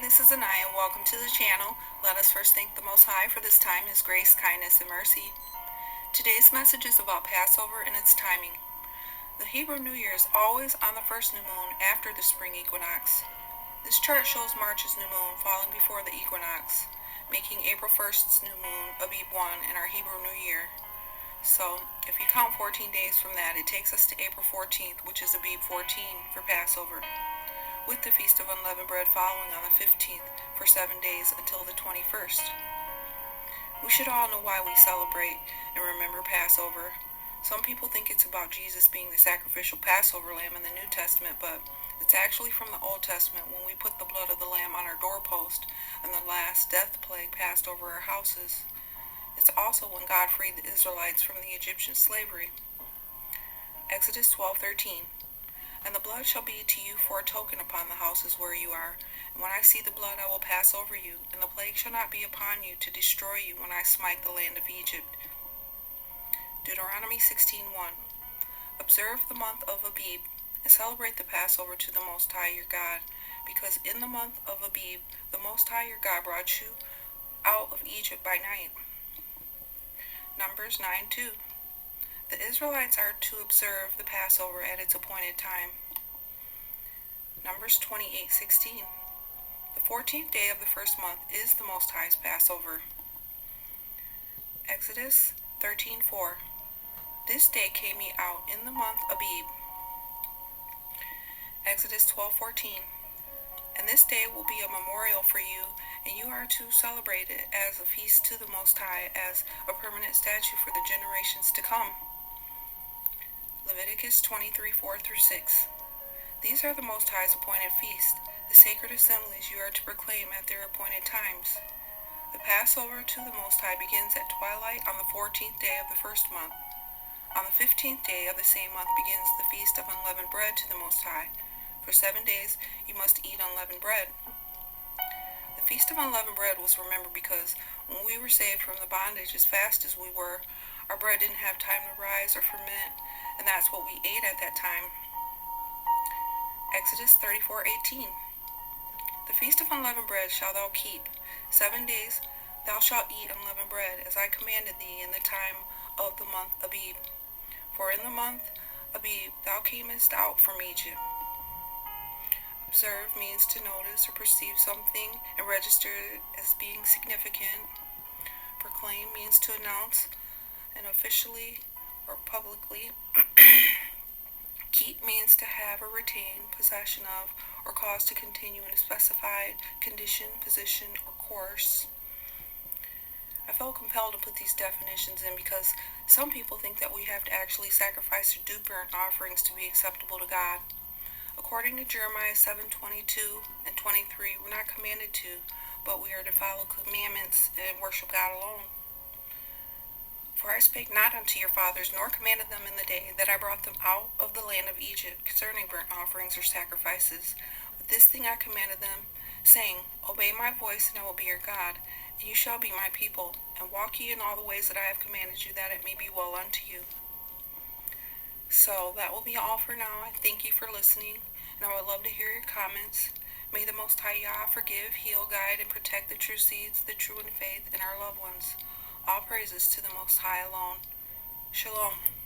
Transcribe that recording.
this is Anaya. Welcome to the channel. Let us first thank the Most High for this time, His grace, kindness, and mercy. Today's message is about Passover and its timing. The Hebrew New Year is always on the first new moon after the spring equinox. This chart shows March's new moon falling before the equinox, making April 1st's new moon Abib 1 in our Hebrew New Year. So, if you count 14 days from that, it takes us to April 14th, which is Abib 14 for Passover, with the Feast of Unleavened Bread following on the 15th for 7 days until the 21st. We should all know why we celebrate and remember Passover. Some people think it's about Jesus being the sacrificial Passover lamb in the New Testament, but it's actually from the Old Testament when we put the blood of the lamb on our doorpost and the last death plague passed over our houses. It's also when God freed the Israelites from the Egyptian slavery. Exodus 12:13. And the blood shall be to you for a token upon the houses where you are. And when I see the blood, I will pass over you, and the plague shall not be upon you to destroy you when I smite the land of Egypt. Deuteronomy 16:1. Observe the month of Abib, and celebrate the Passover to the Most High your God, because in the month of Abib, the Most High your God brought you out of Egypt by night. Numbers 9:2. The Israelites are to observe the Passover at its appointed time. Numbers 28:16. The 14th day of the first month is the Most High's Passover. Exodus 13:4. This day came ye out in the month Abib. Exodus 12:14. And this day will be a memorial for you, and you are to celebrate it as a feast to the Most High, as a permanent statute for the generations to come. Leviticus 23:4-6. These are the Most High's appointed feasts, the sacred assemblies you are to proclaim at their appointed times. The Passover to the Most High begins at twilight on the 14th day of the first month. On the 15th day of the same month begins the Feast of Unleavened Bread to the Most High. For 7 days you must eat unleavened bread. The Feast of Unleavened Bread was remembered because when we were saved from the bondage as fast as we were, our bread didn't have time to rise or ferment, and that's what we ate at that time. Exodus 34:18. The Feast of Unleavened Bread shalt thou keep. 7 days thou shalt eat unleavened bread, as I commanded thee in the time of the month Abib. For in the month Abib thou camest out from Egypt. Observe means to notice or perceive something and register it as being significant. Proclaim means to announce and officially or publicly. Keep means to have or retain possession of or cause to continue in a specified condition, position, or course. I felt compelled to put these definitions in because some people think that we have to actually sacrifice or do burnt offerings to be acceptable to God. According to Jeremiah 7:22 and 23, we're not commanded to, but we are to follow commandments and worship God alone. For I spake not unto your fathers, nor commanded them in the day that I brought them out of the land of Egypt concerning burnt offerings or sacrifices. But this thing I commanded them, saying, Obey my voice, and I will be your God, and you shall be my people, and walk ye in all the ways that I have commanded you, that it may be well unto you. So that will be all for now. I thank you for listening, and I would love to hear your comments. May the Most High Yah forgive, heal, guide, and protect the true seeds, the true in faith, and our loved ones. All praises to the Most High alone. Shalom.